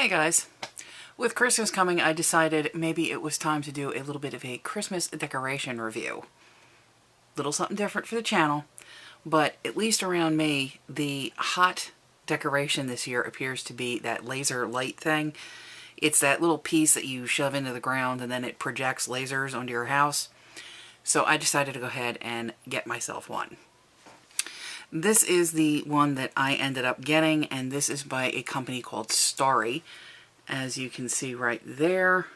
Hey guys, with Christmas coming, I decided maybe it was time to do a little bit of a Christmas decoration review. Little something different for the channel, but at least around me, the hot decoration this year appears to be that laser light thing. It's that little piece that you shove into the ground and then it projects lasers onto your house. So I decided to go ahead and get myself one. This is the one that I ended up getting, and this is by a company called Starry, as you can see right there.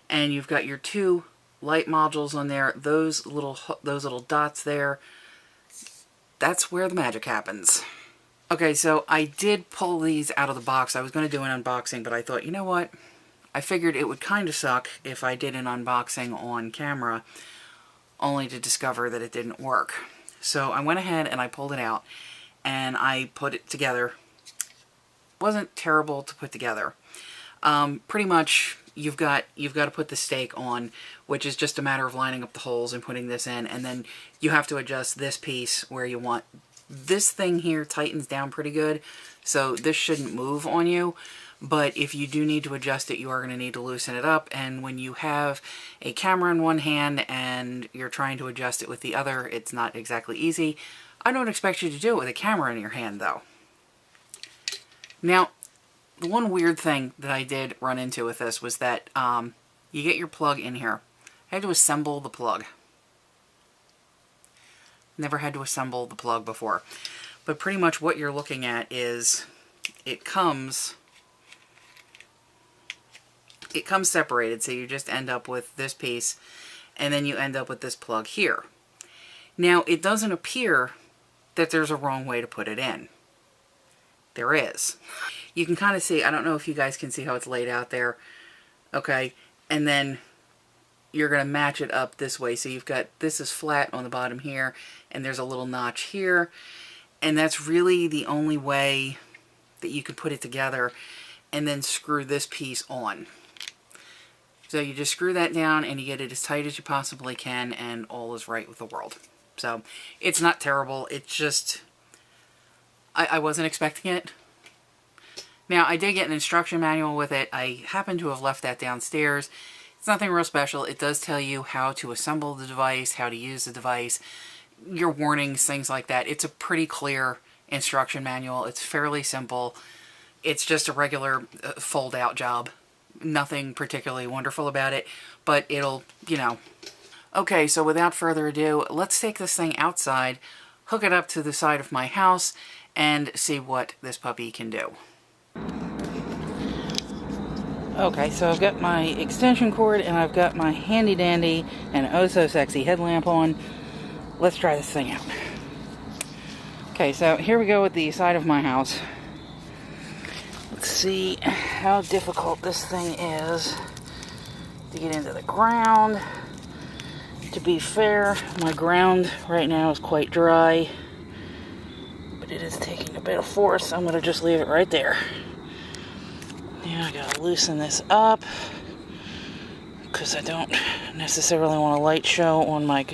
And you've got your two light modules on there. Those little dots there, that's where the magic happens. Okay, so I did pull these out of the box. I was going to do an unboxing, but I thought, you know what? I figured it would kind of suck if I did an unboxing on camera, only to discover that it didn't work. So I went ahead and I pulled it out and I put it together. Wasn't terrible to put together. Pretty much you've got to put the stake on, which is just a matter of lining up the holes and putting this in, and then you have to adjust this piece where you want. This thing here tightens down pretty good, so this shouldn't move on you. But if you do need to adjust it, you are going to need to loosen it up. And when you have a camera in one hand and you're trying to adjust it with the other, it's not exactly easy. I don't expect you to do it with a camera in your hand, though. Now, the one weird thing that I did run into with this was that you get your plug in here. I had to assemble the plug. Never had to assemble the plug before. But pretty much what you're looking at is it comes separated, so you just end up with this piece, and then you end up with this plug here. Now, it doesn't appear that there's a wrong way to put it in. There is. You can kind of see, I don't know if you guys can see how it's laid out there. Okay, and then you're going to match it up this way. So you've got, this is flat on the bottom here, and there's a little notch here, and that's really the only way that you could put it together, and then screw this piece on. So you just screw that down and you get it as tight as you possibly can, and all is right with the world. So it's not terrible. It's just, I wasn't expecting it. Now, I did get an instruction manual with it. I happen to have left that downstairs. It's nothing real special. It does tell you how to assemble the device, how to use the device, your warnings, things like that. It's a pretty clear instruction manual. It's fairly simple. It's just a regular fold-out job. Nothing particularly wonderful about it, but it'll, you know. Okay, so without further ado, let's take this thing outside, hook it up to the side of my house, and see what this puppy can do. Okay, so I've got my extension cord and I've got my handy dandy and oh so sexy headlamp on. Let's try this thing out. Okay, so here we go with the side of my house. Let's see how difficult this thing is to get into the ground. To be fair, my ground right now is quite dry, but it is taking a bit of force. I'm going to just leave it right there. Now I gotta loosen this up because I don't necessarily want a light show on my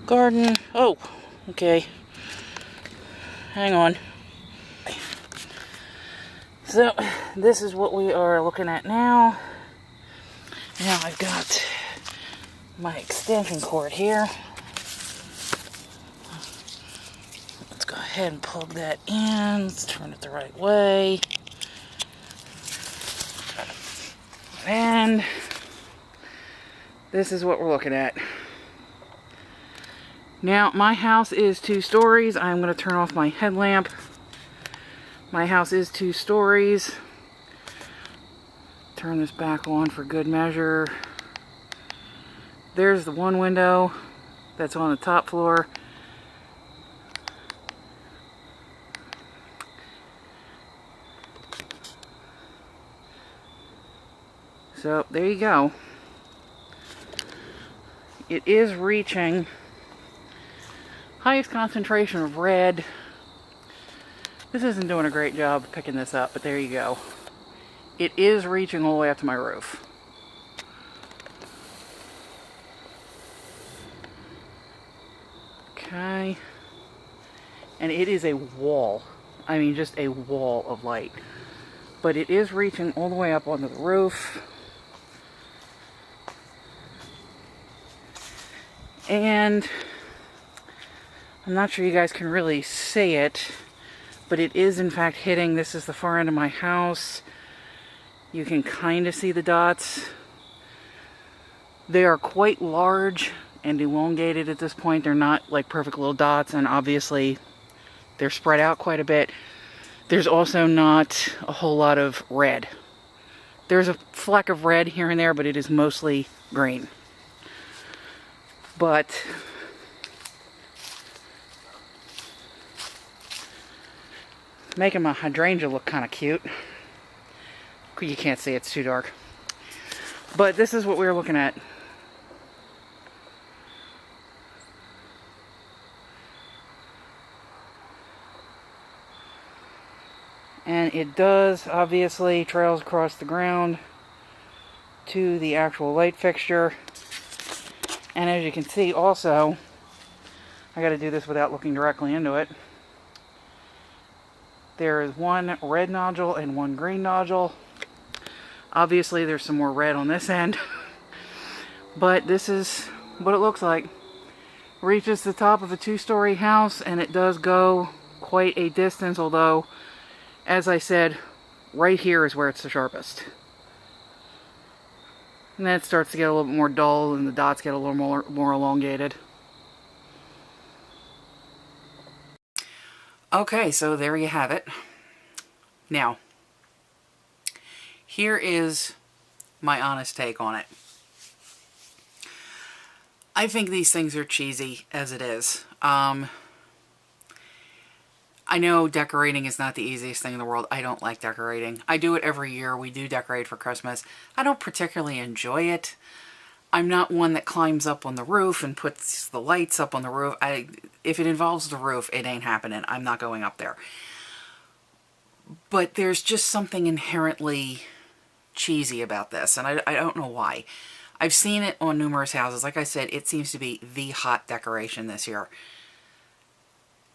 garden. Oh, okay. Hang on. So, this is what we are looking at now. Now I've got my extension cord here. Let's go ahead and plug that in. Let's turn it the right way. And this is what we're looking at. Now, my house is 2 stories. I'm going to turn off my headlamp. My house is 2 stories. Turn this back on for good measure. There's the one window that's on the top floor. So there you go. It is reaching highest concentration of red. This isn't doing a great job of picking this up, but there you go. It is reaching all the way up to my roof. Okay. And it is a wall. I mean, just a wall of light. but it is reaching all the way up onto the roof. And I'm not sure you guys can really see it, but it is in fact hitting. This is the far end of my house. You can kind of see the dots. They are quite large and elongated at this point. They're not like perfect little dots, and obviously they're spread out quite a bit. There's also not a whole lot of red. There's a fleck of red here and there, but it is mostly green. But making my hydrangea look kind of cute. You can't see, it's too dark. But this is what we were looking at. And it does, obviously, trails across the ground to the actual light fixture. And as you can see also, I got to do this without looking directly into it. There is one red nodule and one green nodule. Obviously there's some more red on this end. But this is what it looks like. Reaches the top of a 2-story house, and it does go quite a distance, although, as I said, right here is where it's the sharpest. And then it starts to get a little bit more dull, and the dots get a little more elongated. Okay, so there you have it. Now, here is my honest take on it. I think these things are cheesy as it is. I know decorating is not the easiest thing in the world. I don't like decorating. I do it every year. We do decorate for Christmas. I don't particularly enjoy it. I'm not one that climbs up on the roof and puts the lights up on the roof. If it involves the roof, it ain't happening. I'm not going up there. But there's just something inherently cheesy about this, and I don't know why. I've seen it on numerous houses. Like I said, it seems to be the hot decoration this year.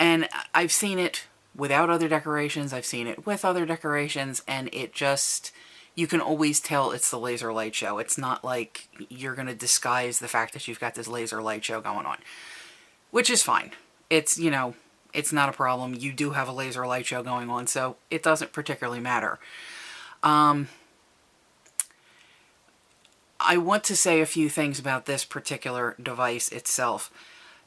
And I've seen it without other decorations. I've seen it with other decorations, and it just, you can always tell it's the laser light show. It's not like you're going to disguise the fact that you've got this laser light show going on, which is fine. It's, you know, it's not a problem. You do have a laser light show going on, so it doesn't particularly matter. I want to say a few things about this particular device itself.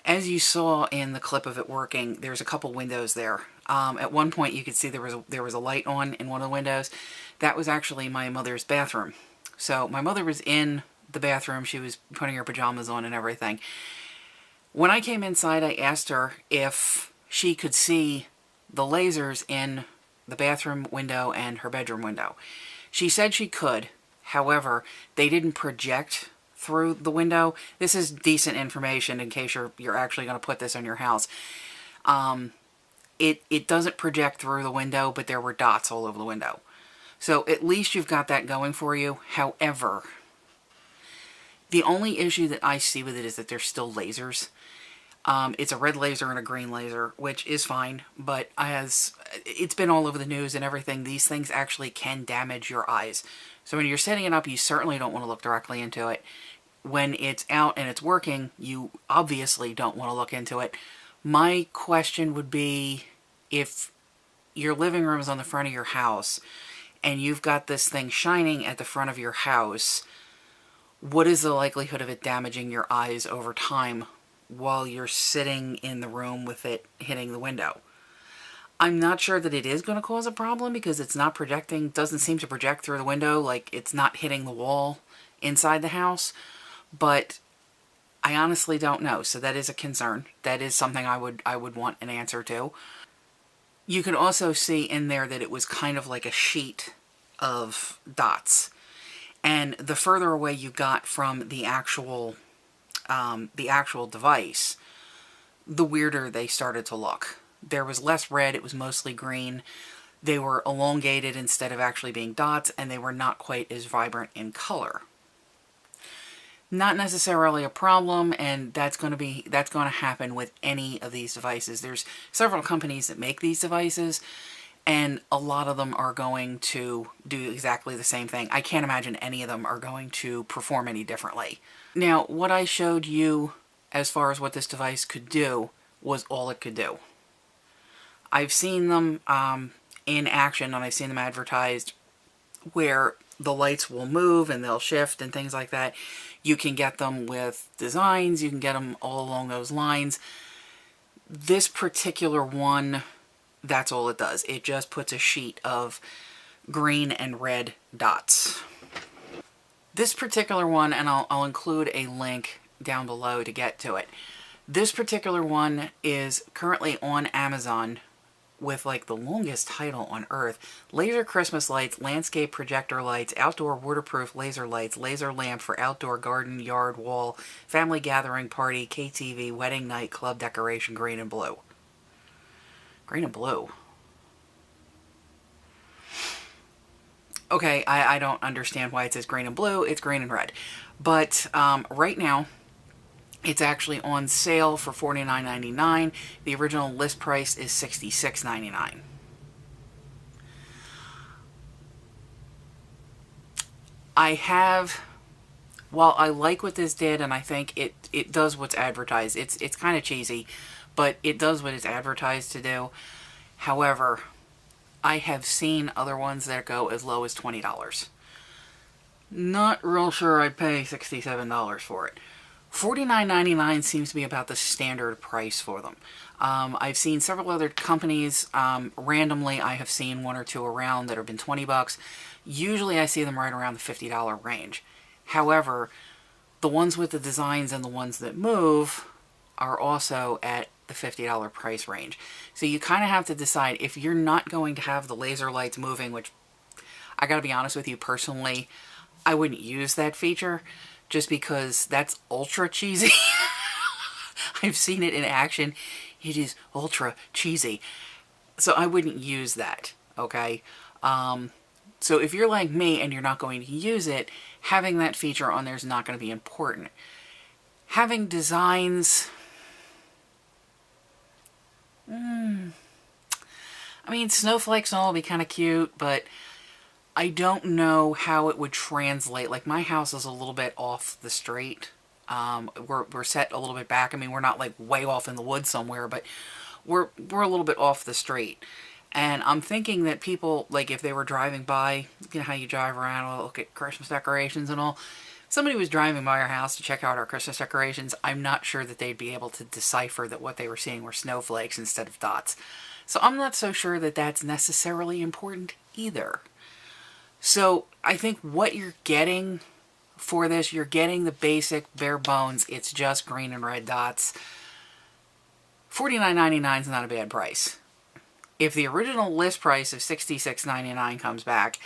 As you saw in the clip of it working, there's a couple windows there. At one point you could see there was a light on in one of the windows. That was actually my mother's bathroom. So my mother was in the bathroom. She was putting her pajamas on and everything. When I came inside, I asked her if she could see the lasers in the bathroom window and her bedroom window. She said she could. However, they didn't project through the window. This is decent information in case you're actually going to put this on your house. It doesn't project through the window, but there were dots all over the window. So at least you've got that going for you. However, the only issue that I see with it is that there's still lasers. It's a red laser and a green laser, which is fine, but as it's been all over the news and everything, these things actually can damage your eyes. So when you're setting it up, you certainly don't want to look directly into it. When it's out and it's working, you obviously don't want to look into it. My question would be, if your living room is on the front of your house and you've got this thing shining at the front of your house, what is the likelihood of it damaging your eyes over time while you're sitting in the room with it hitting the window? I'm not sure that it is going to cause a problem because it's not projecting, doesn't seem to project through the window, like it's not hitting the wall inside the house, but I honestly don't know. So that is a concern. That is something I would want an answer to. You can also see in there that it was kind of like a sheet of dots. And the further away you got from the actual device, the weirder they started to look. There was less red, it was mostly green. They were elongated instead of actually being dots, and they were not quite as vibrant in color. Not necessarily a problem, and that's going to happen with any of these devices. There's several companies that make these devices, and a lot of them are going to do exactly the same thing. I can't imagine any of them are going to perform any differently. Now, what I showed you as far as what this device could do was all it could do. I've seen them in action, and I've seen them advertised where the lights will move and they'll shift and things like that. You can get them with designs, you can get them all along those lines. This particular one, that's all it does. It just puts a sheet of green and red dots. This particular one, and I'll include a link down below to get to it. This particular one is currently on Amazon with like the longest title on earth. Laser Christmas lights, landscape projector lights, outdoor waterproof laser lights, laser lamp for outdoor garden, yard, wall, family gathering, party, KTV, wedding night, club decoration, green and blue. Green and blue. Okay, I don't understand why it says green and blue. It's green and red. But right now, it's actually on sale for $49.99. The original list price is $66.99. While I like what this did, and I think it does what's advertised. It's kind of cheesy, but it does what it's advertised to do. However, I have seen other ones that go as low as $20. Not real sure I'd pay $67 for it. $49.99 seems to be about the standard price for them. I've seen several other companies, randomly I have seen one or two around that have been 20 bucks. Usually I see them right around the $50 range. However, the ones with the designs and the ones that move are also at the $50 price range. So you kind of have to decide if you're not going to have the laser lights moving, which I gotta be honest with you personally, I wouldn't use that feature just because that's ultra cheesy. I've seen it in action. It is ultra cheesy. So I wouldn't use that, okay? So if you're like me and you're not going to use it, having that feature on there is not going to be important. Having designs... I mean, snowflakes and all would be kind of cute, but I don't know how it would translate. Like, my house is a little bit off the street. We're set a little bit back. I mean, we're not like way off in the woods somewhere, but we're a little bit off the street. And I'm thinking that people, like, if they were driving by, you know how you drive around and look at Christmas decorations and all. If somebody was driving by our house to check out our Christmas decorations, I'm not sure that they'd be able to decipher that what they were seeing were snowflakes instead of dots. So I'm not so sure that that's necessarily important either. So I think what you're getting for this, you're getting the basic bare bones. It's just green and red dots. $49.99 is not a bad price. If the original list price of $66.99 comes back,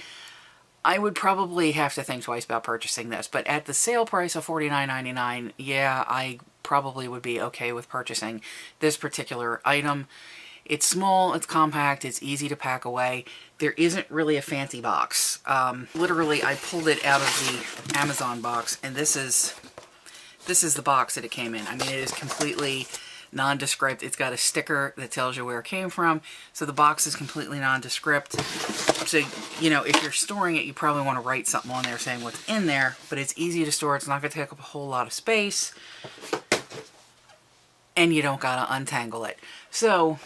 I would probably have to think twice about purchasing this. But at the sale price of $49.99, yeah, I probably would be okay with purchasing this particular item. It's small, it's compact, it's easy to pack away. There isn't really a fancy box. Literally, I pulled it out of the Amazon box, and this is the box that it came in. I mean, it is completely nondescript. It's got a sticker that tells you where it came from. So the box is completely nondescript. So, you know, if you're storing it, you probably want to write something on there saying what's in there. But it's easy to store. It's not going to take up a whole lot of space. And you don't got to untangle it. So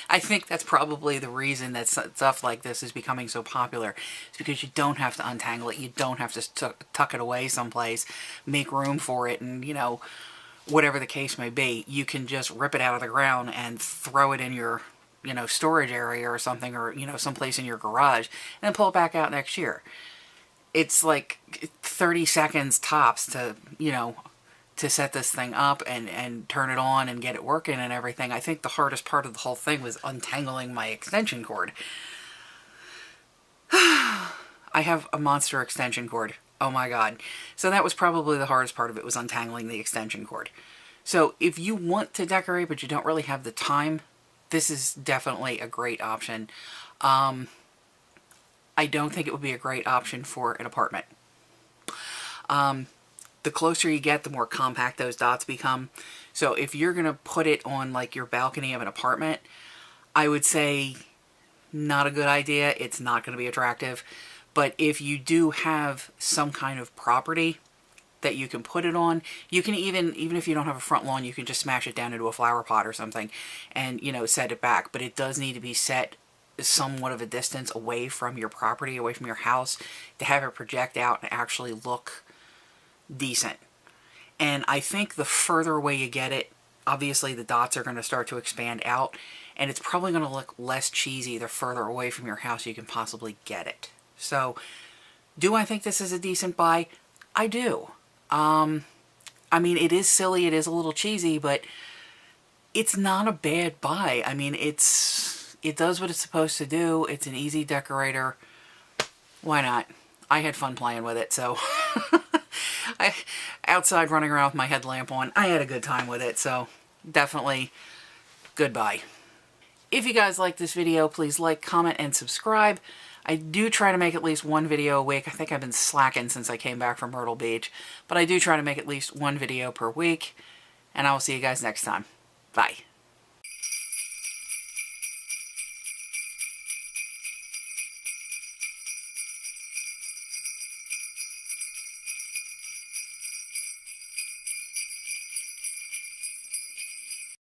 I think that's probably the reason that stuff like this is becoming so popular. It's because you don't have to untangle it. You don't have to tuck it away someplace, make room for it, and, you know, whatever the case may be. You can just rip it out of the ground and throw it in your, you know, storage area or something, or, you know, someplace in your garage, and then pull it back out next year. It's like 30 seconds tops to, you know, to set this thing up and turn it on and get it working and everything. I think the hardest part of the whole thing was untangling my extension cord. I have a monster extension cord. Oh my god. So that was probably the hardest part of it, was untangling the extension cord. So if you want to decorate but you don't really have the time, this is definitely a great option. I don't think it would be a great option for an apartment. The closer you get, the more compact those dots become. So if you're going to put it on like your balcony of an apartment, I would say not a good idea. It's not going to be attractive. But if you do have some kind of property that you can put it on, you can even if you don't have a front lawn, you can just smash it down into a flower pot or something and, you know, set it back. But it does need to be set somewhat of a distance away from your property, away from your house, to have it project out and actually look decent. And I think the further away you get it, obviously the dots are going to start to expand out, and it's probably going to look less cheesy the further away from your house you can possibly get it. So, do I think this is a decent buy? I do. I mean, it is silly, it is a little cheesy, but it's not a bad buy. I mean, it does what it's supposed to do. It's an easy decorator. Why not? I had fun playing with it, so outside running around with my headlamp on, I had a good time with it, so definitely good buy. If you guys like this video, please like, comment, and subscribe. I do try to make at least one video a week. I think I've been slacking since I came back from Myrtle Beach, but I do try to make at least one video per week, and I will see you guys next time. Bye.